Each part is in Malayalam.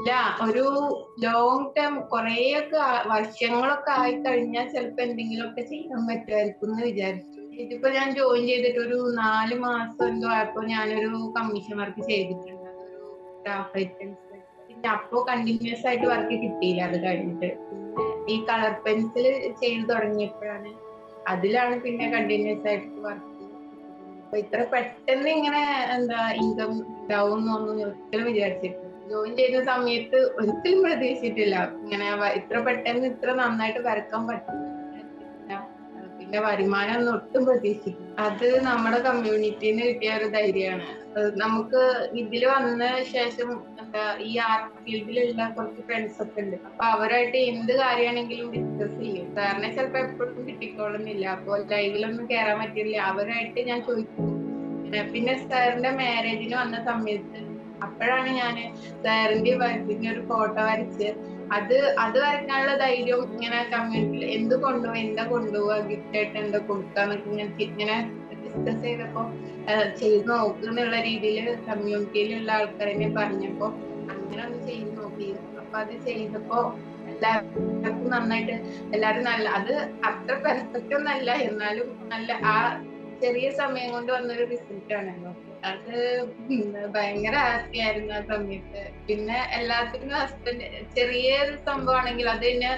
ഇല്ല, ഒരു ലോങ് ടേം കുറേയൊക്കെ വർഷങ്ങളൊക്കെ ആയി കഴിഞ്ഞാൽ ചിലപ്പോ എന്തെങ്കിലുമൊക്കെ ചെയ്യാൻ പറ്റുമായിരിക്കും എന്ന് വിചാരിച്ചു. ഇതിപ്പോ ഞാൻ ജോയിൻ ചെയ്തിട്ട് ഒരു 4 മാസം എന്തോ ആയപ്പോ ഞാനൊരു കമ്മീഷൻ വർക്ക് ചെയ്തിട്ടുണ്ട്. അതൊരു സ്റ്റാഫ് ഐറ്റംസ്. പിന്നെ അപ്പോ കണ്ടിന്യൂസ് ആയിട്ട് വർക്ക് കിട്ടിയില്ല. അത് കഴിഞ്ഞിട്ട് പിന്നെ ഈ കളർ പെൻസിൽ ചെയ്ത് തുടങ്ങിയപ്പോഴാണ് അതിലാണ് പിന്നെ കണ്ടിന്യൂസ് ആയിട്ട് വർക്ക്. അപ്പൊ ഇത്ര പെട്ടെന്ന് ഇങ്ങനെ ഇൻകം ഉണ്ടാവും എന്നൊന്നും ഒരിക്കലും വിചാരിച്ചിട്ടില്ല. ജോയിൻ ചെയ്യുന്ന സമയത്ത് ഒരിക്കലും പ്രതീക്ഷിച്ചിട്ടില്ല ഇങ്ങനെ ഇത്ര പെട്ടെന്ന് ഇത്ര നന്നായിട്ട് വരക്കാൻ പറ്റും. പിന്നെ വരുമാനം ഒന്നും ഒട്ടും പ്രതീക്ഷിക്കും. അത് നമ്മുടെ കമ്മ്യൂണിറ്റിന്ന് കിട്ടിയ ഒരു ധൈര്യമാണ്. നമുക്ക് ഇതിൽ വന്ന ശേഷം ഈ ആർട്ട് ഫീൽഡിലുള്ള കുറച്ച് ഫ്രണ്ട്സ് ഒക്കെ ഉണ്ട്. അപ്പൊ അവരായിട്ട് എന്ത് കാര്യമാണെങ്കിലും ഡിസ്കസ് ചെയ്യും. സാറിനെ ചിലപ്പോ എപ്പോഴും കിട്ടിക്കോളുന്നില്ല, അപ്പൊ ലൈവിലൊന്നും കയറാൻ പറ്റില്ല. അവരായിട്ട് ഞാൻ ചോദിക്കും. പിന്നെ സാറിന്റെ മാരേജിന് വന്ന സമയത്ത് അപ്പോഴാണ് ഞാൻ സാറിന്റെ വൈഫിന്റെ ഒരു ഫോട്ടോ വരച്ച് അത് വരയ്ക്കാനുള്ള ധൈര്യം ഇങ്ങനെ കമ്മ്യൂണിറ്റിയിൽ എന്ത് കൊണ്ടുപോകും, എന്താ കൊണ്ടുപോവുക, ഗിഫ്റ്റ് ആയിട്ട് എന്താ കൊടുക്കാന്നൊക്കെ ഇങ്ങനെ ഡിസ്കസ് ചെയ്തപ്പോ ചെയ്ത് നോക്കുന്നുള്ള രീതിയിൽ കമ്മ്യൂണിറ്റിയിലുള്ള ആൾക്കാരെ പറഞ്ഞപ്പോ അങ്ങനെ ഒന്ന് ചെയ്ത് നോക്കി. അപ്പൊ അത് ചെയ്തപ്പോ എല്ലാവർക്കും നന്നായിട്ട്, എല്ലാരും നല്ല, അത് അത്ര പെർഫെക്റ്റ് ഒന്നല്ല, എന്നാലും നല്ല ആ ചെറിയ സമയം കൊണ്ട് വന്നൊരു റിസൾട്ട് ആണല്ലോ. അത് ഭയങ്കര ഹാപ്പി ആയിരുന്നു ആ സമയത്ത്. പിന്നെ എല്ലാത്തിനും ഹസ്ബൻഡ് ചെറിയൊരു സംഭവമാണെങ്കിൽ അത് തന്നെ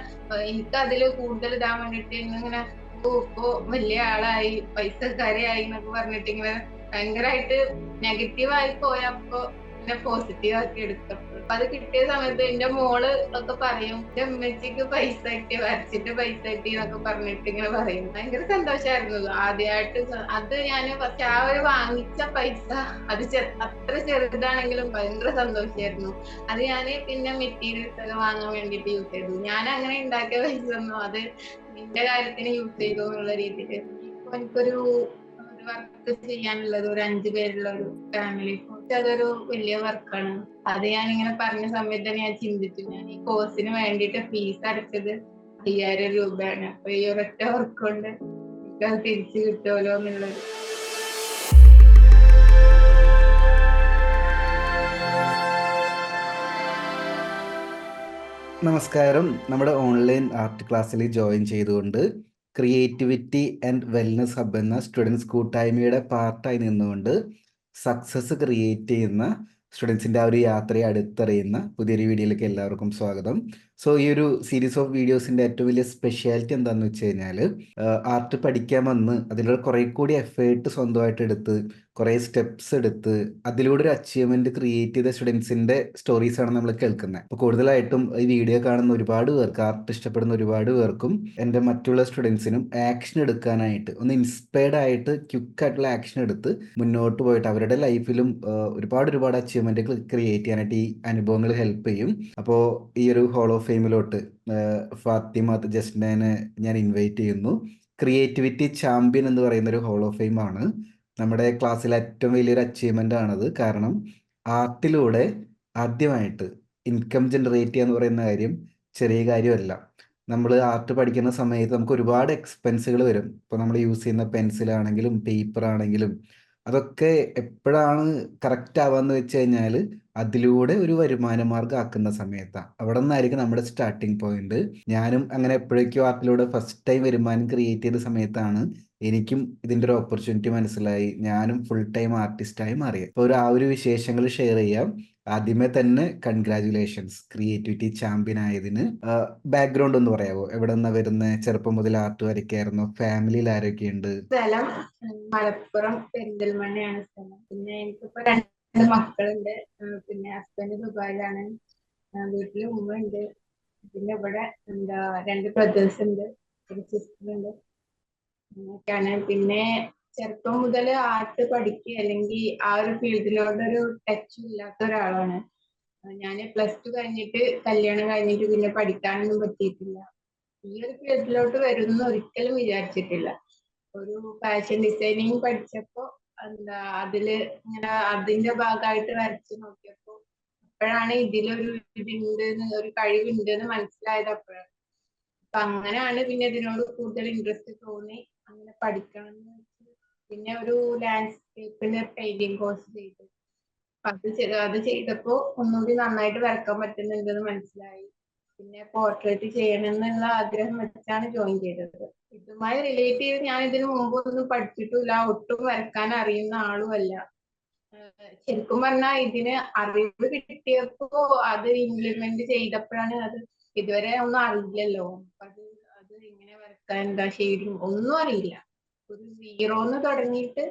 എനിക്ക് അതില് കൂടുതൽ ഇടാൻ വേണ്ടിട്ട് ഇങ്ങനെ ഇപ്പൊ വലിയ ആളായി പൈസക്കാരിയായി എന്നൊക്കെ പറഞ്ഞിട്ട് ഇങ്ങനെ ഭയങ്കരമായിട്ട് നെഗറ്റീവായി പോയപ്പോ പിന്നെ പോസിറ്റീവ് ആക്കി എടുത്തപ്പോൾ അത് കിട്ടിയ സമയത്ത് എന്റെ മോള് ഒക്കെ പറയും, എന്റെ അമ്മച്ചിക്ക് പൈസ കിട്ടി, വരച്ചിട്ട് പൈസ കിട്ടി എന്നൊക്കെ പറഞ്ഞിട്ട് ഇങ്ങനെ പറയും. ഭയങ്കര സന്തോഷമായിരുന്നു ആദ്യമായിട്ട്. അത് ഞാൻ പക്ഷെ ആ ഒരു വാങ്ങിച്ച പൈസ അത് അത്ര ചെറുതാണെങ്കിലും ഭയങ്കര സന്തോഷമായിരുന്നു. അത് ഞാൻ പിന്നെ മെറ്റീരിയൽസ് ഒക്കെ വാങ്ങാൻ വേണ്ടിട്ട് യൂസ് ചെയ്തു. ഞാൻ അങ്ങനെ ഉണ്ടാക്കിയ പൈസ ഒന്നും അത് നിന്റെ കാര്യത്തിന് യൂസ് ചെയ്തു എന്നുള്ള രീതിയിൽ. ഇപ്പൊ എനിക്കൊരു വർക്ക് ചെയ്യാനുള്ളത് ഒരു 5 പേരുള്ള ഒരു ഫാമിലി, അതൊരു വലിയ വർക്കാണ്. അത് ഞാനിങ്ങനെ പറഞ്ഞ സമയത്ത് തന്നെ ഞാൻ ചിന്തിച്ചു, ഞാൻ ഈ കോഴ്സിന് വേണ്ടിയിട്ട് ഫീസ് അടച്ചത് 5000 രൂപയാണ്. അപ്പൊ ഈ ഒരൊറ്റ വർക്ക് കൊണ്ട് എനിക്കത് തിരിച്ചു കിട്ടുമല്ലോ എന്നുള്ളത്. നമസ്കാരം. നമ്മുടെ ഓൺലൈൻ ആർട്ട് ക്ലാസ്സിൽ ജോയിൻ ചെയ്തുകൊണ്ട് ക്രിയേറ്റിവിറ്റി ആൻഡ് വെൽനസ് ഹബ് എന്ന സ്റ്റുഡൻസ് കൂട്ടായ്മയുടെ പാർട്ടായി നിന്നുകൊണ്ട് സക്സസ് ക്രിയേറ്റ് ചെയ്യുന്ന സ്റ്റുഡൻസിൻ്റെ ആ ഒരു യാത്രയെ അടുത്തറിയുന്ന പുതിയൊരു വീഡിയോയിലേക്ക് എല്ലാവർക്കും സ്വാഗതം. സോ ഈ ഒരു സീരീസ് ഓഫ് വീഡിയോസിൻ്റെ ഏറ്റവും വലിയ സ്പെഷ്യാലിറ്റി എന്താണെന്ന് വെച്ച് കഴിഞ്ഞാൽ ആർട്ട് പഠിക്കാൻ വന്ന് അതിലൂടെ കുറേ കൂടി എഫേർട്ട് സ്വന്തമായിട്ട് എടുത്ത് കുറേ സ്റ്റെപ്സ് എടുത്ത് അതിലൂടെ ഒരു അച്ചീവ്മെൻറ്റ് ക്രിയേറ്റ് ചെയ്ത സ്റ്റുഡൻസിൻ്റെ സ്റ്റോറീസാണ് നമ്മൾ കേൾക്കുന്നത്. അപ്പോൾ കൂടുതലായിട്ടും ഈ വീഡിയോ കാണുന്ന ഒരുപാട് പേർക്ക്, ആർട്ട് ഇഷ്ടപ്പെടുന്ന ഒരുപാട് പേർക്കും എൻ്റെ മറ്റുള്ള സ്റ്റുഡൻസിനും ആക്ഷൻ എടുക്കാനായിട്ട് ഒന്ന് ഇൻസ്പയർഡ് ആയിട്ട് ക്വിക്കായിട്ടുള്ള ആക്ഷൻ എടുത്ത് മുന്നോട്ട് പോയിട്ട് അവരുടെ ലൈഫിലും ഒരുപാട് അച്ചീവ്മെൻറ്റുകൾ ക്രിയേറ്റ് ചെയ്യാനായിട്ട് ഈ അനുഭവങ്ങൾ ഹെൽപ്പ് ചെയ്യും. അപ്പോൾ ഈ ഒരു ഹോൾ ഓഫ് ഫെയിമിലോട്ട് ഫാത്തിമ ജസ്റ്റിനെ ഞാൻ ഇൻവൈറ്റ് ചെയ്യുന്നു. ക്രിയേറ്റിവിറ്റി ചാമ്പ്യൻ എന്ന് പറയുന്ന ഒരു ഹോൾ ഓഫ് ഫെയിം ആണ്. നമ്മുടെ ക്ലാസ്സിലെ ഏറ്റവും വലിയൊരു അച്ചീവ്മെൻ്റ് ആണത്. കാരണം ആർട്ടിലൂടെ ആദ്യമായിട്ട് ഇൻകം ജനറേറ്റ് ചെയ്യുക എന്ന് പറയുന്ന കാര്യം ചെറിയ കാര്യമല്ല. നമ്മൾ ആർട്ട് പഠിക്കുന്ന സമയത്ത് നമുക്ക് ഒരുപാട് എക്സ്പെൻസുകൾ വരും. ഇപ്പോൾ നമ്മൾ യൂസ് ചെയ്യുന്ന പെൻസിലാണെങ്കിലും പേപ്പർ ആണെങ്കിലും അതൊക്കെ എപ്പോഴാണ് കറക്റ്റ് ആവാന്ന് വെച്ച് കഴിഞ്ഞാൽ അതിലൂടെ ഒരു വരുമാന മാർഗ്ഗം ആക്കുന്ന സമയത്താണ്. അവിടെ നിന്നായിരിക്കും നമ്മുടെ സ്റ്റാർട്ടിങ് പോയിന്റ്. ഞാനും അങ്ങനെ എപ്പോഴേക്കും ആർട്ടിലൂടെ ഫസ്റ്റ് ടൈം വരുമാനം ക്രിയേറ്റ് ചെയ്ത സമയത്താണ് എനിക്കും ഇതിൻ്റെ ഒരു ഓപ്പർച്യൂണിറ്റി മനസ്സിലായി. ഞാനും ഫുൾ ടൈം ആർട്ടിസ്റ്റായി മാറിയത്. അപ്പോൾ ആ ഒരു വിശേഷങ്ങൾ ഷെയർ ചെയ്യാം. ആദ്യമേ തന്നെ കൺഗ്രാജുലേഷൻസ് ക്രിയേറ്റിവിറ്റി ചാമ്പ്യൻ ആയതിന്. ബാക്ക്ഗ്രൗണ്ട് ഒന്ന് പറയാമോ? എവിടെ നിന്നാ വരുന്നത്? ചെറുപ്പം മുതൽ ആർട്ട് വരയ്ക്കായിരുന്നു? ഫാമിലിയിൽ ആരൊക്കെയുണ്ട്? സ്ഥലം മലപ്പുറം പെരിന്തൽമണ്ണയാണ് സ്ഥലം. പിന്നെ എനിക്കിപ്പോ 2 മക്കളുണ്ട്. പിന്നെ ഹസ്ബൻഡ് ദുബായിലാണ്. വീട്ടില് ഉമ്മ ഉണ്ട്. പിന്നെ ഇവിടെ 2 ബ്രദേഴ്സ് ഉണ്ട്, ഒരു സിസ്റ്റർ ഉണ്ട്. അങ്ങനെയൊക്കെയാണ്. പിന്നെ ചെറുപ്പം മുതൽ ആർട്ട് പഠിക്കുക അല്ലെങ്കിൽ ആ ഒരു ഫീൽഡിലോട്ടൊരു ടച്ച് ഇല്ലാത്ത ഒരാളാണ് ഞാൻ. +2 കഴിഞ്ഞിട്ട് കല്യാണം കഴിഞ്ഞിട്ട് പിന്നെ പഠിക്കാനൊന്നും പറ്റിയിട്ടില്ല. ഈ ഒരു ഫീൽഡിലോട്ട് വരുമെന്ന് ഒരിക്കലും വിചാരിച്ചിട്ടില്ല. ഒരു ഫാഷൻ ഡിസൈനിങ് പഠിച്ചപ്പോ അതില് ഇങ്ങനെ അതിന്റെ ഭാഗമായിട്ട് വരച്ചു നോക്കിയപ്പോ അപ്പോഴാണ് ഇതിലൊരു ഇതുണ്ട്, ഒരു കഴിവുണ്ട് എന്ന് മനസ്സിലായത് അപ്പോഴാണ്. അപ്പൊ അങ്ങനെയാണ് പിന്നെ ഇതിനോട് കൂടുതൽ ഇൻട്രസ്റ്റ് തോന്നി അങ്ങനെ പഠിക്കണം എന്ന് വെച്ച് പിന്നെ ഒരു ലാൻഡ്സ്കേപ്പിന്റെ പെയിന്റിങ് കോഴ്സ് ചെയ്തു. അത് ചെയ്തപ്പോ ഒന്നുകൂടി നന്നായിട്ട് വരക്കാൻ പറ്റുന്നുണ്ടെന്ന് മനസ്സിലായി. പിന്നെ പോർട്രേറ്റ് ചെയ്യണമെന്നുള്ള ആഗ്രഹം വെച്ചാണ് ജോയിൻ ചെയ്തത്. ഇതുമായി റിലേറ്റ് ചെയ്ത് ഞാൻ ഇതിനു മുമ്പ് ഒന്നും പഠിച്ചിട്ടില്ല, ഒട്ടും വരക്കാൻ അറിയുന്ന ആളുമല്ല. ശരിക്കും പറഞ്ഞാൽ ഇതിന് അറിവ് കിട്ടിയപ്പോ അത് ഇംപ്ലിമെന്റ് ചെയ്തപ്പോഴാണ് അത് ഇതുവരെ ഒന്നും അറിയില്ലല്ലോ. അത് അത് എങ്ങനെ വരക്കാൻ, എന്താ ഷെയ്ഡിങ് ഒന്നും അറിയില്ല. ഒരു സീറോന്ന് തുടങ്ങിയിട്ട്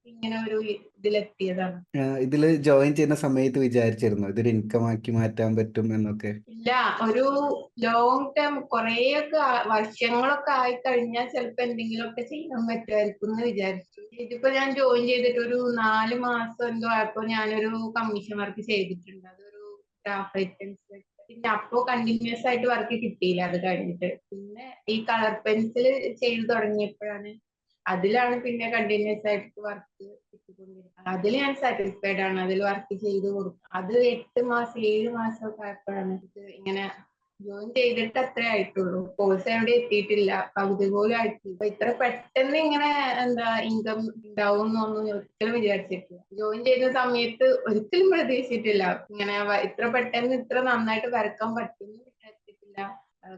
ഇങ്ങനെ ഒരു ഇതിലെത്തിയതാണ്. ഇതിൽ ജോയിൻ ചെയ്യുന്ന സമയത്ത് വിചാരിച്ചിരുന്നു ഇതൊരു ഇൻകം ആക്കി മാറ്റാൻ പറ്റും എന്നൊക്കെ? ഇല്ല, ഒരു ലോങ് ടേം കുറേയൊക്കെ വർഷങ്ങളൊക്കെ ആയി കഴിഞ്ഞാൽ ചിലപ്പോ എന്തെങ്കിലുമൊക്കെ ചെയ്യാൻ പറ്റുമായിരിക്കും എന്ന് വിചാരിച്ചു. ഇതിപ്പോ ഞാൻ ജോയിൻ ചെയ്തിട്ട് ഒരു 4 മാസം എന്തോ ആയപ്പോ ഞാനൊരു കമ്മീഷൻ വർക്ക് ചെയ്തിട്ടുണ്ട്. അതൊരു ഗ്രാഫൈറ്റ്. പിന്നെ അപ്പോ കണ്ടിന്യൂസ് ആയിട്ട് വർക്ക് കിട്ടിയില്ല അത് കഴിഞ്ഞിട്ട്. പിന്നെ ഈ കളർ പെൻസിൽ ചെയ്തു തുടങ്ങിയപ്പോഴാണ്, അതിലാണ് പിന്നെ കണ്ടിന്യൂസ് ആയിട്ട് വർക്ക് കിട്ടിക്കൊണ്ടിരിക്കുന്നത്. അതിൽ ഞാൻ സാറ്റിസ്ഫൈഡ് ആണ്. അതിൽ വർക്ക് ചെയ്ത് കൊടുക്കും. അത് 8 മാസം 7 മാസം ഒക്കെ ആയപ്പോഴാണ് ഇത് ഇങ്ങനെ ജോയിൻ ചെയ്തിട്ട് അത്രേ ആയിട്ടുള്ളൂ. കോഴ്സ് എവിടെ എത്തിയിട്ടില്ല, പകുതി പോലും ആയിട്ടില്ല. അപ്പൊ ഇത്ര പെട്ടെന്ന് ഇങ്ങനെ എന്താ ഇൻകം ഉണ്ടാവും എന്നൊന്നും ഒരിക്കലും വിചാരിച്ചിട്ടില്ല. ജോയിൻ ചെയ്യുന്ന സമയത്ത് ഒരിക്കലും പ്രതീക്ഷിച്ചിട്ടില്ല ഇങ്ങനെ ഇത്ര പെട്ടെന്ന് ഇത്ര നന്നായിട്ട് വരക്കാൻ പറ്റുമെന്ന് വിചാരിച്ചിട്ടില്ല.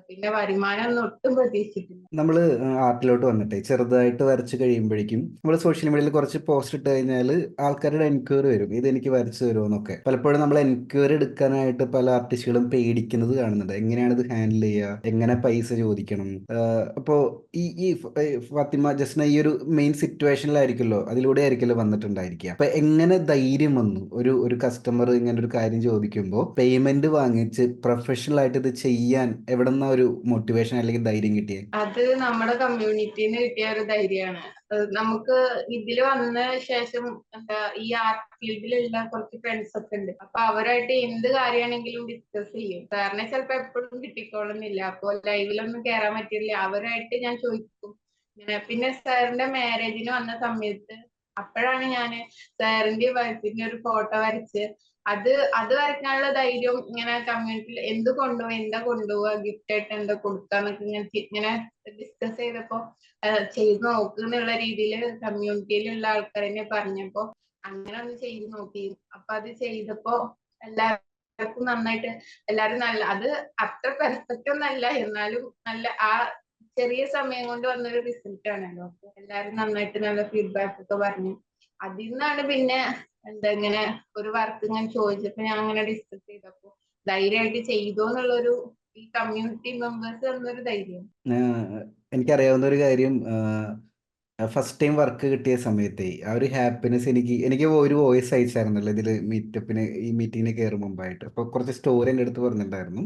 പിന്നെ വരുമാനം ഒന്നും ഒട്ടും പ്രതീക്ഷിച്ചിട്ടില്ല. നമ്മൾ ആർട്ടിലോട്ട് വന്നിട്ടേ ചെറുതായിട്ട് വരച്ച് കഴിയുമ്പോഴേക്കും നമ്മൾ സോഷ്യൽ മീഡിയയിൽ കുറച്ച് പോസ്റ്റ് ഇട്ട് കഴിഞ്ഞാൽ ആൾക്കാരുടെ എൻക്വയറി വരും, ഇതെനിക്ക് വരച്ചു തരുമോ എന്നൊക്കെ. പലപ്പോഴും നമ്മൾ എൻക്വയറി എടുക്കാനായിട്ട് പല ആർട്ടിസ്റ്റുകളും പേടിക്കുന്നത് കാണുന്നുണ്ട്. എങ്ങനെയാണ് ഇത് ഹാൻഡിൽ ചെയ്യുക, എങ്ങനെ പൈസ ചോദിക്കണം. അപ്പോൾ ഈ ഈ ഫാത്തിമ ജസ്ന ഈ ഒരു മെയിൻ സിറ്റുവേഷനിലായിരിക്കുമല്ലോ, അതിലൂടെ ആയിരിക്കുമല്ലോ വന്നിട്ടുണ്ടായിരിക്കുക. അപ്പൊ എങ്ങനെ ധൈര്യം വന്നു ഒരു കസ്റ്റമർ ഇങ്ങനെ ഒരു കാര്യം ചോദിക്കുമ്പോൾ പേയ്മെന്റ് വാങ്ങിച്ച് പ്രൊഫഷണൽ ആയിട്ട് ഇത് ചെയ്യാൻ എവിടെ നിന്നാ ഒരു മോട്ടിവേഷൻ അല്ലെങ്കിൽ ധൈര്യം കിട്ടിയേ? അത് നമ്മുടെ കമ്മ്യൂണിറ്റിന്ന് കിട്ടിയ ഒരു ധൈര്യമാണ്. നമുക്ക് ഇതിൽ വന്ന ശേഷം എന്താ ഈ ആർട്ട് ഫീൽഡിലുള്ള കുറച്ച് ഫ്രണ്ട്സ് ഒക്കെ ഉണ്ട്. അപ്പൊ അവരായിട്ട് എന്ത് കാര്യമാണെങ്കിലും ഡിസ്കസ് ചെയ്യും. സാറിനെ ചിലപ്പോ എപ്പോഴും കിട്ടിക്കോളുന്നില്ല, അപ്പൊ ലൈവിലൊന്നും കയറാൻ പറ്റില്ല. അവരായിട്ട് ഞാൻ ചോദിക്കും. പിന്നെ സാറിന്റെ മാരേജിന് വന്ന സമയത്ത് അപ്പോഴാണ് ഞാൻ സാറിന്റെ വൈഫിന്റെ ഒരു ഫോട്ടോ വരച്ച് അത് അത് വരയ്ക്കാനുള്ള ധൈര്യം ഇങ്ങനെ കമ്മ്യൂണിറ്റിയിൽ എന്ത് കൊണ്ടുപോകും, എന്താ കൊണ്ടുപോവുക, ഗിഫ്റ്റ് ആയിട്ട് എന്താ കൊടുക്കാന്നൊക്കെ ഇങ്ങനെ ഡിസ്കസ് ചെയ്തപ്പോ ചെയ്ത് നോക്കുന്നുള്ള രീതിയിൽ കമ്മ്യൂണിറ്റിയിലുള്ള ആൾക്കാരെന്നെ പറഞ്ഞപ്പോ അങ്ങനെ ഒന്ന് ചെയ്ത് നോക്കി. അപ്പൊ അത് ചെയ്തപ്പോ എല്ലാവർക്കും നന്നായിട്ട്, എല്ലാരും നല്ല, അത് അത്ര പെർഫെക്റ്റ് ഒന്നല്ല എന്നാലും നല്ല, ആ ചെറിയ സമയം കൊണ്ട് വന്നൊരു റിസൾട്ട് ആണല്ലോ. അപ്പൊ എല്ലാരും നന്നായിട്ട് നല്ല ഫീഡ്ബാക്ക് ഒക്കെ പറഞ്ഞു. അതിൽ നിന്നാണ് പിന്നെ എന്താ ഇങ്ങനെ ഒരു വർക്ക് ഞാൻ ചോദിച്ചപ്പോ ഞാൻ അങ്ങനെ ഡിസ്കസ് ചെയ്തപ്പോ ധൈര്യമായിട്ട് ചെയ്തോ എന്നുള്ളൊരു ഈ കമ്മ്യൂണിറ്റി മെമ്പേഴ്സ് തന്നൊരു ധൈര്യം. എനിക്കറിയാവുന്ന ഒരു കാര്യം, ഫസ്റ്റ് ടൈം വർക്ക് കിട്ടിയ സമയത്തെ ആ ഒരു ഹാപ്പിനെസ് എനിക്ക് ഒരു വോയിസ് അയച്ചായിരുന്നല്ലോ ഇതിൽ ഈ മീറ്റിങ്ങിന് കയറും മുമ്പായിട്ട്. അപ്പോൾ കുറച്ച് സ്റ്റോറി എൻ്റെ അടുത്ത് പറഞ്ഞിട്ടുണ്ടായിരുന്നു.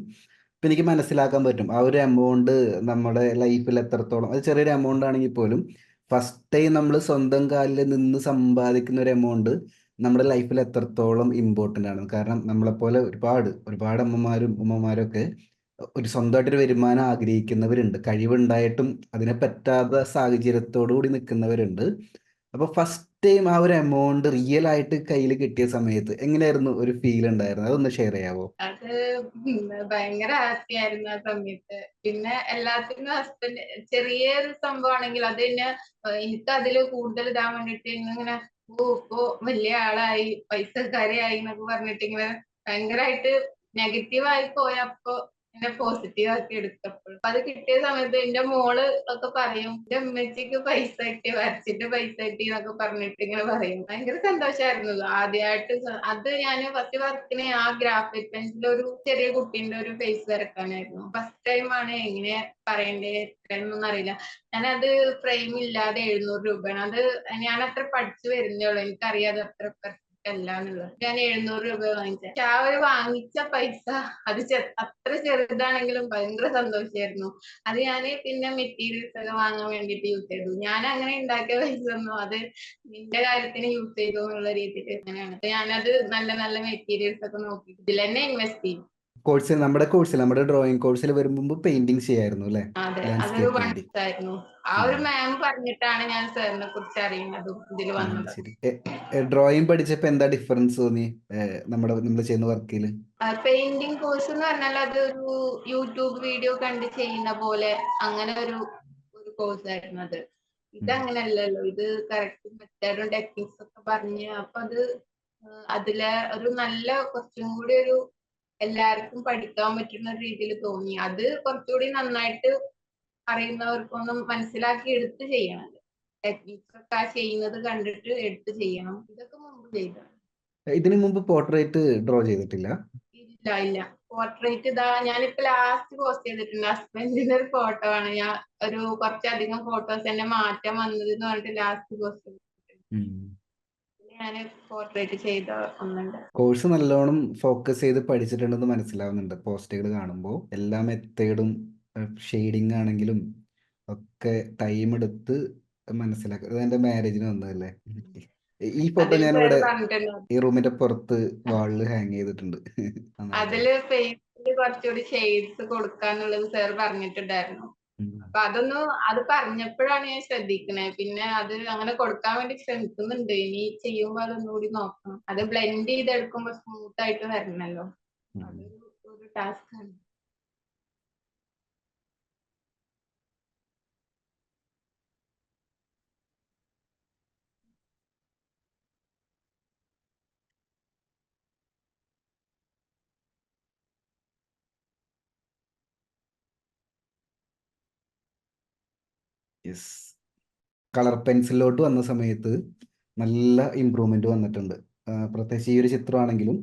അപ്പം എനിക്ക് മനസ്സിലാക്കാൻ പറ്റും ആ ഒരു എമൗണ്ട് നമ്മുടെ ലൈഫിൽ എത്രത്തോളം, അത് ചെറിയൊരു എമൗണ്ട് ആണെങ്കിൽ പോലും ഫസ്റ്റ് ടൈം നമ്മൾ സ്വന്തം കാലിൽ നിന്ന് സമ്പാദിക്കുന്ന ഒരു എമൗണ്ട് നമ്മുടെ ലൈഫിൽ എത്രത്തോളം ഇമ്പോർട്ടൻ്റ് ആണ്. കാരണം നമ്മളെപ്പോലെ ഒരുപാട് ഒരുപാട് അമ്മമാരും ഉമ്മമാരും ഒക്കെ ഒരു സ്വന്തമായിട്ടൊരു വരുമാനം ആഗ്രഹിക്കുന്നവരുണ്ട്, കഴിവുണ്ടായിട്ടും അതിനെ പറ്റാത്ത സാഹചര്യത്തോടു കൂടി നിൽക്കുന്നവരുണ്ട്. അപ്പോൾ ഫസ്റ്റ് ടൈം ആ ഒരു എമൗണ്ട് റിയൽ ആയിട്ട് കയ്യിൽ കിട്ടിയ സമയത്ത് എങ്ങനെയായിരുന്നു ഒരു ഫീൽ ഉണ്ടായിരുന്നത്? അതൊന്ന് ഷെയർ ചെയ്യാവോ? അത് ഭയങ്കര ഹാപ്പി ആയിരുന്നു ആ സമയത്ത്. പിന്നെ എല്ലാത്തിനും ഹസ്ബൻഡ് ചെറിയൊരു സംഭവമാണെങ്കിൽ അത് തന്നെ എനിക്ക് അതിൽ കൂടുതൽ ഇടാൻ വേണ്ടിട്ട് ഇങ്ങനെ ഇപ്പൊ വലിയ ആളായി പൈസക്കാരിയായി എന്നൊക്കെ പറഞ്ഞിട്ട് ഇങ്ങനെ ഭയങ്കരമായിട്ട് നെഗറ്റീവായി പോയപ്പോ എന്നെ പോസിറ്റീവ് ആക്കി എടുത്തപ്പോൾ അത് കിട്ടിയ സമയത്ത് എന്റെ മോള് ഒക്കെ പറയും, എന്റെ ഉമ്മച്ചിക്ക് പൈസ കിട്ടി, വരച്ചിട്ട് പൈസ കിട്ടി എന്നൊക്കെ പറഞ്ഞിട്ട് ഇങ്ങനെ പറയും. ഭയങ്കര സന്തോഷമായിരുന്നു. ആദ്യമായിട്ട് അത് ഞാൻ ഫസ്റ്റ് വർക്കിന് ആ ഗ്രാഫിക് പെൻസിൽ ഒരു ചെറിയ കുട്ടീന്റെ ഒരു ഫേസ് വരക്കാനായിരുന്നു. ഫസ്റ്റ് ടൈമാണ്. എങ്ങനെ പറയണ്ടേ എത്രയൊന്നും അറിയില്ല. ഞാനത് ഫ്രെയിം ഇല്ലാതെ 700 രൂപയാണ്. അത് ഞാൻ അത്ര പഠിച്ചു വരുന്നേ ഉള്ളൂ, എനിക്കറിയാതെ അത്ര പെർഫെക്റ്റ് അല്ല എന്നുള്ളത്. ഞാൻ 700 രൂപ വാങ്ങിച്ചത്. പക്ഷെ ആ ഒരു വാങ്ങിച്ച പൈസ അത് അത്ര ചെറുതാണെങ്കിലും ഭയങ്കര സന്തോഷമായിരുന്നു. അത് ഞാന് പിന്നെ മെറ്റീരിയൽസ് ഒക്കെ വാങ്ങാൻ വേണ്ടിട്ട് യൂസ് ചെയ്തു. ഞാൻ അങ്ങനെ ഉണ്ടാക്കിയ പൈസ ഒന്നും അത് നിന്റെ കാര്യത്തിന് യൂസ് ചെയ്തു എന്നുള്ള രീതിയിൽ അങ്ങനെയാണ്. അപ്പൊ ഞാനത് നല്ല നല്ല മെറ്റീരിയൽസ് ഒക്കെ നോക്കി ഇതിൽ തന്നെ ഇൻവെസ്റ്റ് ചെയ്യും. നമ്മുടെ ഡ്രോയിങ് കോഴ്സിൽ വരുമ്പോൾ പെയിന്റിങ് ചെയ്യായിരുന്നു അല്ലേ? അതെ, അതൊരു ലാൻഡ്സ്കേപ്പ് പെയിന്റിങ്. ആയിരുന്നു. ആ ഒരു മാം പറഞ്ഞിട്ടാണ് ഞാൻ സാറിനെ കുറിച്ച് അറിയുന്നതും ഇതിൽ വന്നത്. ശരി. ഡ്രോയിങ് പഠിച്ചപ്പോൾ എന്താ ഡിഫറൻസ് തോന്നി നമ്മൾ ചെയ്യുന്ന വർക്കിൽ? പെയിന്റിംഗ് കോഴ്സ് എന്ന് പറഞ്ഞാൽ അത് ഒരു യൂട്യൂബ് വീഡിയോ കണ്ട് ചെയ്യുന്ന പോലെ അങ്ങനെ ഒരു കോഴ്സ് ആയിരുന്നു അത്. ഇതങ്ങനെയല്ലല്ലോ, ഇത് കറക്റ്റ് മെത്തേഡും ടെക്നിക്സ് ഒക്കെ പറഞ്ഞ് അപ്പൊ അത് അതില് ഒരു നല്ല കുറച്ചും കൂടി ഒരു എല്ലാവർക്കും പഠിക്കാൻ പറ്റുന്ന രീതിയിൽ തോന്നി. അത് കുറച്ചുകൂടി നന്നായിട്ട് അറിയുന്നവർക്കൊന്നും മനസ്സിലാക്കി എടുത്ത് ചെയ്യണം. ടെക്നിക്സ് ഒക്കെ ചെയ്യുന്നത് കണ്ടിട്ട് എടുത്ത് ചെയ്യണം. ഇതൊക്കെ മുമ്പ് ചെയ്തതാണ്. ഇതിനു മുമ്പ് പോർട്രേറ്റ് ഡ്രോ ചെയ്തിട്ടില്ല? ഇല്ല. പോർട്രേറ്റ് ഇതാ ഞാനിപ്പോ ലാസ്റ്റ് പോസ്റ്റ് ചെയ്തിട്ടുണ്ട്. ഹസ്ബൻഡിന്റെ ഒരു ഫോട്ടോ ആണ്. ഞാൻ ഒരു കുറച്ചധികം ഫോട്ടോസ് തന്നെ മാറ്റം വന്നത് എന്ന് പറഞ്ഞിട്ട് ലാസ്റ്റ് പോസ്റ്റ് ചെയ്തിട്ടുണ്ട്. ഞാൻ പോർട്രേറ്റ് ചെയ്ത ഒന്നുണ്ട്. കോഴ്സ് നല്ലോണം ഫോക്കസ് ചെയ്ത് പഠിച്ചിട്ടുണ്ടെന്ന് മനസ്സിലാവുന്നുണ്ട് പോസ്റ്റുകൾ കാണുമ്പോൾ. എല്ലാ മെത്തേഡും ഷെയ്ഡിങ് ആണെങ്കിലും ഒക്കെ ടൈം എടുത്ത് മനസ്സിലാക്കുക. അത് എന്റെ മാരേജിന് വന്നതല്ലേ. ഈ ഫോട്ടോ അതിൽ സാർ ഞാനിവിടെ പറഞ്ഞിട്ടുണ്ട്, ഈ റൂമിന്റെ പുറത്ത് വാളിൽ ഹാങ് ചെയ്തിട്ടുണ്ട്. അതില് ഫേസിൽ കുറച്ചുകൂടി ഷെയ്ഡ്സ് കൊടുക്കാന്നുള്ളത് സാർ പറഞ്ഞിട്ടുണ്ടായിരുന്നു. അപ്പൊ അത് പറഞ്ഞപ്പോഴാണ് ഞാൻ ശ്രദ്ധിക്കണേ. പിന്നെ അത് അങ്ങനെ കൊടുക്കാൻ വേണ്ടി ശ്രമിക്കുന്നുണ്ട്. ഇനി ചെയ്യുമ്പോ അതൊന്നും കൂടി നോക്കണം. അത് ബ്ലെൻഡ് ചെയ്തെടുക്കുമ്പോ സ്മൂത്ത് ആയിട്ട് വരണല്ലോ. അതൊരു ടാസ്ക് ആണ്. യെസ്. കളർ പെൻസിലോട്ട് വന്ന സമയത്ത് നല്ല ഇമ്പ്രൂവ്മെന്റ് വന്നിട്ടുണ്ട്. പ്രത്യേകിച്ച് ഈ ഒരു ചിത്രമാണെങ്കിലും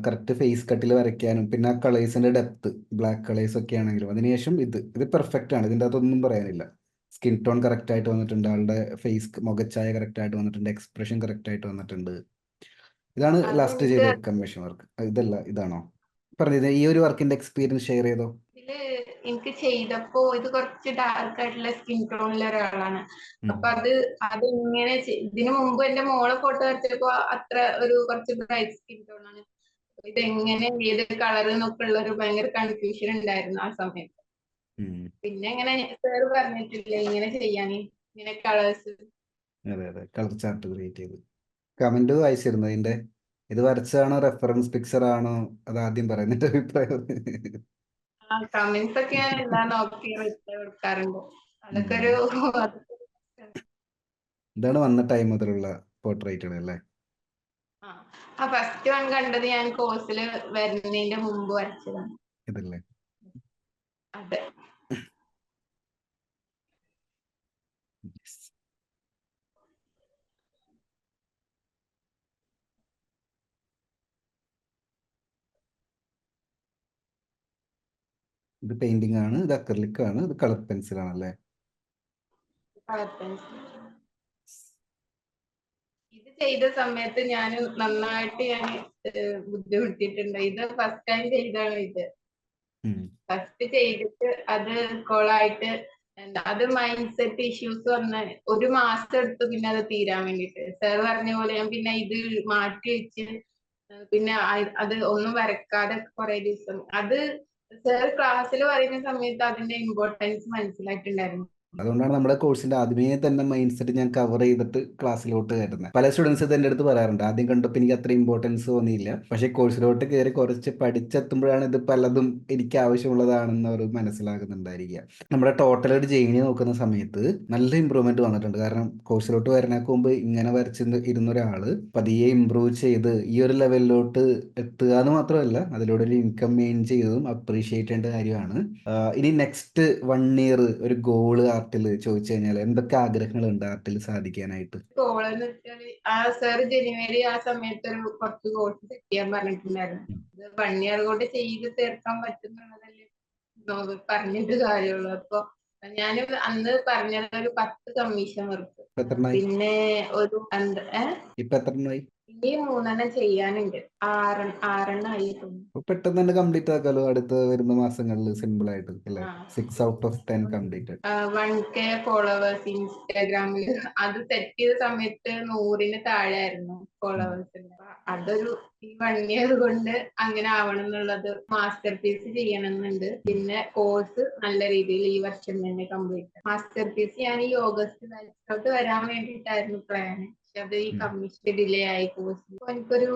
കറക്റ്റ് ഫേസ് കട്ടിൽ വരയ്ക്കാനും പിന്നെ ആ കളേഴ്സിന്റെ ഡെപ്ത് ബ്ലാക്ക് കളേഴ്സ് ഒക്കെ ആണെങ്കിലും അതിനുശേഷം ഇത് പെർഫെക്റ്റ് ആണ്. ഇതിൻ്റെ അകത്തൊന്നും പറയാനില്ല. സ്കിൻ ടോൺ കറക്റ്റ് ആയിട്ട് വന്നിട്ടുണ്ട്, ആളുടെ ഫേസ് മുഖച്ഛായ കറക്റ്റ് ആയിട്ട് വന്നിട്ടുണ്ട്, എക്സ്പ്രഷൻ കറക്റ്റ് ആയിട്ട് വന്നിട്ടുണ്ട്. ഇതാണ് ലാസ്റ്റ് ചെയ്ത കമ്മീഷൻ വർക്ക്. ഇതാണോ പറഞ്ഞത്? ഈ ഒരു വർക്കിന്റെ എക്സ്പീരിയൻസ് ഷെയർ ചെയ്തോ? ഇതില് എനിക്ക് ചെയ്തപ്പോ ഇത് കുറച്ച് ഡാർക്ക് ആയിട്ടുള്ള സ്കിൻ ടോണിലെ ഒരാളാണ്. അപ്പൊ അത് ഇങ്ങനെ ഇതിനു മുമ്പ് എന്റെ മോളെ ഫോട്ടോ വരച്ചപ്പോ അത്ര ഒരു കുറച്ച് ബ്രൈറ്റ് സ്കിൻ ടോണാണ്. ഇതെങ്ങനെ ഏത് കളർ എന്നൊക്കെ ഉള്ള ഒരു ഭയങ്കര കൺഫ്യൂഷൻ ഉണ്ടായിരുന്നു ആ സമയത്ത്. പിന്നെ ഇങ്ങനെ സാർ പറഞ്ഞിട്ടില്ലേ ഇങ്ങനെ ചെയ്യാന്, ഇങ്ങനെ കളേഴ്സ്. അതെ കളർ ചാർട്ട് ക്രിയേറ്റ് ചെയ്ത് കമന്റ് വായിച്ചിരുന്നു അതിന്റെ. ഇത് വരച്ചാണോ റെഫറൻസ് പിക്ചർ ആണോ അത് ആദ്യം പറയുന്നിട്ട് അഭിപ്രായം? കമന്റ്സ് ഒക്കെ ഞാൻ എല്ലാം നോക്കി റിപ്ലൈ കൊടുക്കാറുണ്ട്. അതൊക്കെ ഒരു ഇതാണ് വന്ന ടൈം മുതലുള്ള പോർട്രേറ്റുകൾ അല്ലേ? ഫസ്റ്റ് വൺ കണ്ടത് ഞാൻ കോഴ്സിൽ വരുന്നതിന്റെ മുമ്പ് വരച്ചതാണ്. ഇതല്ലേ? അതെ. ഇത് പെയിന്റിംഗ് ആണ്, ഇത് അക്രിലിക് ആണ്, ഇത് കളർ പെൻസിൽ ആണല്ലേ? Colour pencil. ഇത് ചെയ്ത സമയത്ത് ഞാൻ നന്നായിട്ട് ബുദ്ധിമുട്ടിയിട്ടുണ്ട്. ഇത് ഫസ്റ്റ് ടൈം ചെയ്താണ്. ഇത് ഫസ്റ്റ് ചെയ്തിട്ട് അത് കോളായിട്ട് അത് മൈൻഡ് സെറ്റ് ഇഷ്യൂസ് വന്ന ഒരു മാസം എടുത്തു പിന്നെ അത് തീരാൻ വേണ്ടിട്ട്. സാർ പറഞ്ഞ പോലെ ഞാൻ പിന്നെ ഇത് മാറ്റി വെച്ച് പിന്നെ അത് ഒന്നും വരക്കാതെ കുറെ ദിവസം അത് സാർ ക്ലാസ്സിൽ പറയുന്ന സമയത്ത് അതിന്റെ ഇമ്പോർട്ടൻസ് മനസ്സിലായിട്ടുണ്ടായിരുന്നു. അതുകൊണ്ടാണ് നമ്മുടെ കോഴ്സിന്റെ ആദ്യമേ തന്നെ മൈൻഡ് സെറ്റ് ഞാൻ കവർ ചെയ്തിട്ട് ക്ലാസ്സിലോട്ട് കയറുന്നത്. പല സ്റ്റുഡൻസ് ഇത് എൻ്റെ അടുത്ത് പറയാറുണ്ട്, ആദ്യം കണ്ടപ്പോൾ എനിക്ക് അത്ര ഇമ്പോർട്ടൻസ് തോന്നിയില്ല, പക്ഷേ കോഴ്സിലോട്ട് കയറി കുറച്ച് പഠിച്ചെത്തുമ്പോഴാണ് ഇത് പലതും എനിക്ക് ആവശ്യമുള്ളതാണെന്ന് അവർ മനസ്സിലാകുന്നുണ്ടായിരിക്കുക. നമ്മുടെ ടോട്ടൽ ഒരു ജേണി നോക്കുന്ന സമയത്ത് നല്ല ഇമ്പ്രൂവ്മെന്റ് വന്നിട്ടുണ്ട്. കാരണം കോഴ്സിലോട്ട് വരണേക്ക് മുമ്പ് ഇങ്ങനെ വരച്ച് ഇരുന്ന ഒരാള് പതിയെ ഇമ്പ്രൂവ് ചെയ്ത് ഈ ഒരു ലെവലിലോട്ട് എത്തുക എന്ന് മാത്രമല്ല അതിലൂടെ ഒരു ഇൻകം മെയിൻ ചെയ്തതും അപ്രീഷിയേറ്റ് ചെയ്യേണ്ട കാര്യമാണ്. ഇനി നെക്സ്റ്റ് 1 ഇയർ ഒരു ഗോള് ആർട്ടിൽ ചോദിച്ചു കഴിഞ്ഞാൽ എന്തൊക്കെ ആഗ്രഹങ്ങളുണ്ട് ആർട്ടിൽ സാധിക്കാനായിട്ട്? ഗോളെന്ന് വെച്ചാല് സാർ ജനുവരി ആ സമയത്ത് ഒരു കുറച്ച് കോഴ്സ് സെറ്റ് ചെയ്യാൻ പറഞ്ഞിട്ടുണ്ടായിരുന്നു. 1 ഇയർ കൊണ്ട് ചെയ്ത് തീർക്കാൻ പറ്റുന്നുള്ളതല്ലേ പറഞ്ഞിട്ട് കാര്യമുള്ളൂ. അപ്പൊ ഞാൻ അന്ന് പറഞ്ഞത് ഒരു 10 കമ്മീഷൻ വർക്ക്, പിന്നെ ഒരു ഇപ്പൊ എത്ര എണ്ണമായി? ഇനി 3 ചെയ്യാനുണ്ട്. 6 ആയിരുന്നു. പെട്ടെന്ന് തന്നെ കംപ്ലീറ്റ് ആക്കാലോ അടുത്ത വരുന്ന മാസങ്ങളിൽ സിമ്പിൾ ആയിട്ട് അല്ലേ? 6 out of 10 completed. 1K followers ഇൻസ്റ്റാഗ്രാമിൽ. അത് സെറ്റ് ചെയ്ത സമയത്ത് 100-ന് താഴെ ആയിരുന്നു ഫോളോവേഴ്സ്. അതൊരു ഈ 1 ഇയർ കൊണ്ട് അങ്ങനെ ആവണം എന്നുള്ളത്. മാസ്റ്റർ പീസ് ചെയ്യണമെന്നുണ്ട്. പിന്നെ കോഴ്സ് നല്ല രീതിയിൽ ഈ വർഷം തന്നെ കംപ്ലീറ്റ്. മാസ്റ്റർ പീസ് ഞാൻ ഈ ഓഗസ്റ്റ് ബാച്ചിലോട്ട് വരാൻ വേണ്ടിയിട്ടായിരുന്നു പ്ലാൻ. പക്ഷെ അത് ഈ കമ്മീഷൻ ഡിലേ ആയി കോഴ്സ്. എനിക്കൊരു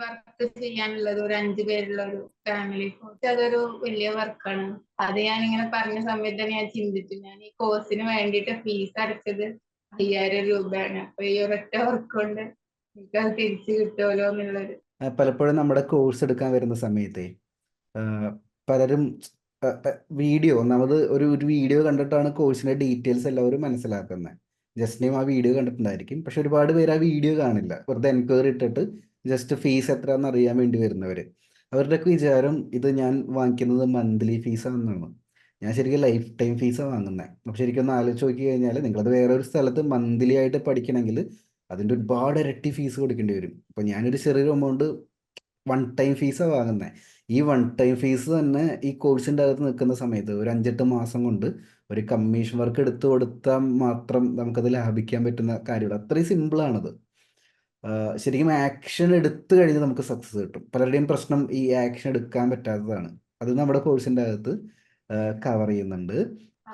വർക്ക് ചെയ്യാനുള്ളത് ഒരു 5 പേരുള്ള ഒരു ഫാമിലി കോഴ്സ്. അതൊരു വലിയ വർക്കാണ്. അത് ഞാനിങ്ങനെ പറഞ്ഞ സമയത്ത് ഞാൻ ചിന്തിച്ചു, ഞാൻ ഈ കോഴ്സിന് വേണ്ടിയിട്ട് ഫീസ് അടച്ചത് 5000 രൂപയാണ്. അപ്പൊ ഈ ഒരൊറ്റ വർക്ക് കൊണ്ട് എനിക്കത് തിരിച്ചു കിട്ടുമല്ലോ എന്നുള്ളൊരു. പലപ്പോഴും നമ്മുടെ കോഴ്സ് എടുക്കാൻ വരുന്ന സമയത്തെ പലരും വീഡിയോ ഒന്നാമത് ഒരു വീഡിയോ കണ്ടിട്ടാണ് കോഴ്സിൻ്റെ ഡീറ്റെയിൽസ് എല്ലാവരും മനസ്സിലാക്കുന്നത്. ജസ്റ്റിനെയും ആ വീഡിയോ കണ്ടിട്ടുണ്ടായിരിക്കും, പക്ഷെ ഒരുപാട് പേര് ആ വീഡിയോ കാണില്ല. വെറുതെ എൻക്വയറി ഇട്ടിട്ട് ജസ്റ്റ് ഫീസ് എത്രയാണെന്ന് അറിയാൻ വേണ്ടി വരുന്നവർ. അവരുടെയൊക്കെ വിചാരം ഇത് ഞാൻ വാങ്ങിക്കുന്നത് മന്ത്ലി ഫീസാണെന്നാണ്. ഞാൻ ശരിക്കും ലൈഫ് ടൈം ഫീസാണ് വാങ്ങുന്നത്. അപ്പോൾ ശരിക്കും ഒന്ന് ആലോചിച്ച് നോക്കി കഴിഞ്ഞാൽ നിങ്ങളത് വേറെ ഒരു സ്ഥലത്ത് മന്ത്ലി ആയിട്ട് പഠിക്കണമെങ്കിൽ അതിൻ്റെ ഒരുപാട് ഇരട്ടി ഫീസ് കൊടുക്കേണ്ടി വരും. അപ്പോൾ ഞാനൊരു ചെറിയൊരു എമൗണ്ട് വൺ ടൈം ഫീസാണ് വാങ്ങുന്നത്. ഈ വൺ ടൈം ഫീസ് തന്നെ ഈ കോഴ്സിൻ്റെ അകത്ത് നിൽക്കുന്ന സമയത്ത് ഒരു 5-8 മാസം കൊണ്ട് ഒരു കമ്മീഷൻ വർക്ക് എടുത്തു കൊടുത്താൽ മാത്രം നമുക്കത് ലാഭിക്കാൻ പറ്റുന്ന കാര്യമാണ്. അത്രയും സിമ്പിളാണത്. ശരിക്കും ആക്ഷൻ എടുത്തു കഴിഞ്ഞാൽ നമുക്ക് സക്സസ് കിട്ടും. പലരുടെയും പ്രശ്നം ഈ ആക്ഷൻ എടുക്കാൻ പറ്റാത്തതാണ്. അത് നമ്മുടെ കോഴ്സിൻ്റെ അകത്ത് കവർ ചെയ്യുന്നുണ്ട്.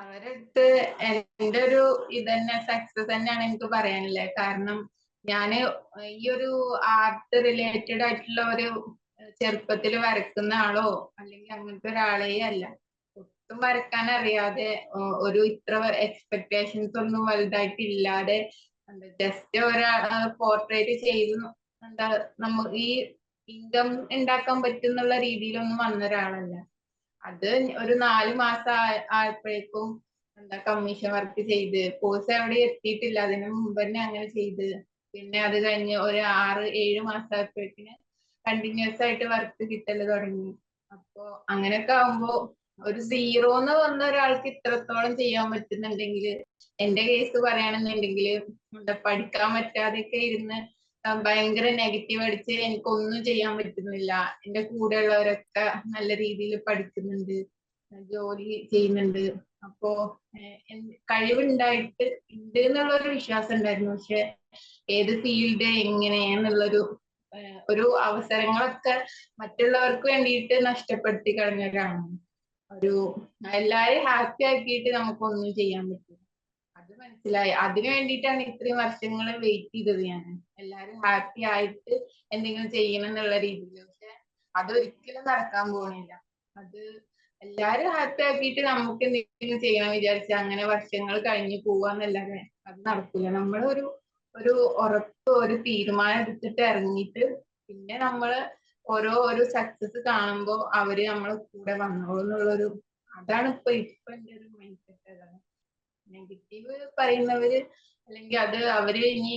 അവരടുത്ത് എൻ്റെ ഒരു ഇതന്നെ സക്സസ് തന്നെയാണ് എനിക്ക് പറയാനുള്ളത്. കാരണം ഞാന് ഈ ഒരു ആർട്ട് റിലേറ്റഡ് ആയിട്ടുള്ള ഒരു ചെറുപ്പത്തിൽ വരക്കുന്ന ആളോ അല്ലെങ്കിൽ അങ്ങനത്തെ ഒരാളേ അല്ല. ഒട്ടും വരക്കാൻ അറിയാതെ ഒരു ഇത്ര എക്സ്പെക്ടേഷൻസ് ഒന്നും വലുതായിട്ട് ഇല്ലാതെ ജസ്റ്റ് ഒരാ പോർട്രേറ്റ് ചെയ്ത് എന്താ ഈ ഇൻകം ഉണ്ടാക്കാൻ പറ്റുന്നുള്ള രീതിയിലൊന്നും വന്ന ഒരാളല്ല. അത് ഒരു 4 മാസം ആയപ്പോഴേക്കും കമ്മീഷൻ വർക്ക് ചെയ്ത് കോഴ്സ് എവിടെ എത്തിയിട്ടില്ല, അതിന് മുമ്പ് തന്നെ അങ്ങനെ ചെയ്ത് പിന്നെ അത് കഴിഞ്ഞ് ഒരു 6-7 മാസം ആയപ്പോഴേക്കിന് കണ്ടിന്യൂസ് ആയിട്ട് വർക്ക് കിട്ടല് തുടങ്ങി. അപ്പോ അങ്ങനെയൊക്കെ ആവുമ്പോ ഒരു സീറോന്ന് വന്ന ഒരാൾക്ക് ഇത്രത്തോളം ചെയ്യാൻ പറ്റുന്നുണ്ടെങ്കിൽ, എന്റെ കേസ് പറയുകയാണെന്നുണ്ടെങ്കിൽ പഠിക്കാൻ പറ്റാതെയൊക്കെ ഇരുന്ന് ഭയങ്കര നെഗറ്റീവ് അടിച്ച് എനിക്കൊന്നും ചെയ്യാൻ പറ്റുന്നില്ല. എന്റെ കൂടെയുള്ളവരൊക്കെ നല്ല രീതിയിൽ പഠിക്കുന്നുണ്ട്, ജോലി ചെയ്യുന്നുണ്ട്. അപ്പോ കഴിവുണ്ടായിട്ട് ഉണ്ട് എന്നുള്ളൊരു വിശ്വാസം ഉണ്ടായിരുന്നു. പക്ഷെ ഏത് ഫീൽഡ് എങ്ങനെയാന്നുള്ളൊരു ഒരു അവസരങ്ങളൊക്കെ മറ്റുള്ളവർക്ക് വേണ്ടിയിട്ട് നഷ്ടപ്പെടുത്തി കളഞ്ഞവരാണ്. ഒരു എല്ലാരെയും ഹാപ്പി ആക്കിയിട്ട് നമുക്കൊന്നും ചെയ്യാൻ പറ്റില്ല. അത് മനസ്സിലായി. അതിനു വേണ്ടിയിട്ടാണ് ഇത്രയും വർഷങ്ങൾ വെയിറ്റ് ചെയ്തത് ഞാൻ. എല്ലാരും ഹാപ്പി ആയിട്ട് എന്തെങ്കിലും ചെയ്യണം എന്നുള്ള രീതിയിൽ. പക്ഷെ അതൊരിക്കലും നടക്കാൻ പോകുന്നില്ല. അത് എല്ലാരും ഹാപ്പി ആക്കിയിട്ട് നമുക്ക് എന്തെങ്കിലും ചെയ്യണം വിചാരിച്ച അങ്ങനെ വർഷങ്ങൾ കഴിഞ്ഞു പോവാന്നല്ലാതെ അത് നടക്കില്ല. നമ്മൾ ഒരു ഉറപ്പ് ഒരു തീരുമാനം എടുത്തിട്ട് ഇറങ്ങിയിട്ട് പിന്നെ നമ്മള് ഓരോ സക്സസ് കാണുമ്പോ അവര് നമ്മളെ കൂടെ വന്നോളൂ എന്നുള്ളൊരു, അതാണ് ഇപ്പൊ എന്റെ ഒരു മൈൻഡ് സെറ്റ്. അതാണ് നെഗറ്റീവ് പറയുന്നവര് അല്ലെങ്കിൽ അത് അവര് ഇനി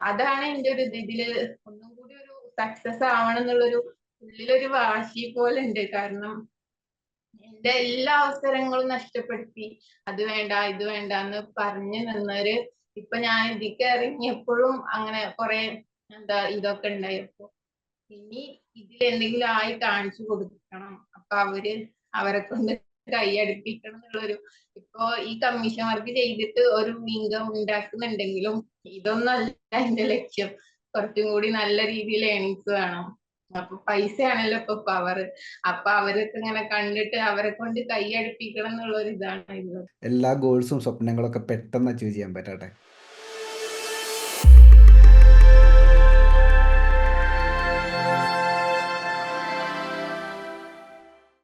അതാണ് എന്റെ ഒരു ഇതില് ഒന്നും കൂടി ഒരു സക്സസ് ആവണം എന്നുള്ളൊരു ഉള്ളിലൊരു വാശി പോലെ ഉണ്ട്. കാരണം എന്റെ എല്ലാ അവസരങ്ങളും നഷ്ടപ്പെടുത്തി അത് വേണ്ട ഇത് വേണ്ട എന്ന് പറഞ്ഞു നിന്നവര് ഇപ്പൊ ഞാൻ ഇതിക്ക് ഇറങ്ങിയപ്പോഴും അങ്ങനെ കുറെ ഇതൊക്കെ ഉണ്ടായപ്പോ ഇനി ഇതിൽ എന്തെങ്കിലും ആയി കാണിച്ചു കൊടുക്കണം. അപ്പൊ അവരെ കൊണ്ട് കൈയടിപ്പിക്കണം എന്നുള്ളൊരു, ഇപ്പൊ ഈ കമ്മീഷൻ വർക്ക് ചെയ്തിട്ട് ഒരു ഇൻകം ഉണ്ടാക്കുന്നുണ്ടെങ്കിലും ഇതൊന്നല്ല എന്റെ ലക്ഷ്യം. കുറച്ചും കൂടി നല്ല രീതിയിൽ ഏണിങ്സ് വേണം. അപ്പൊ പൈസയാണല്ലോ ഇപ്പൊ പവർ. അപ്പൊ അവരൊക്കെ ഇങ്ങനെ കണ്ടിട്ട് അവരെ കൊണ്ട് കൈയടിപ്പിക്കണം എന്നുള്ള ഒരു ഇതാണ് ഇത്. എല്ലാ ഗോൾസും സ്വപ്നങ്ങളൊക്കെ പെട്ടെന്ന് അച്ചീവ് ചെയ്യാൻ പറ്റട്ടെ.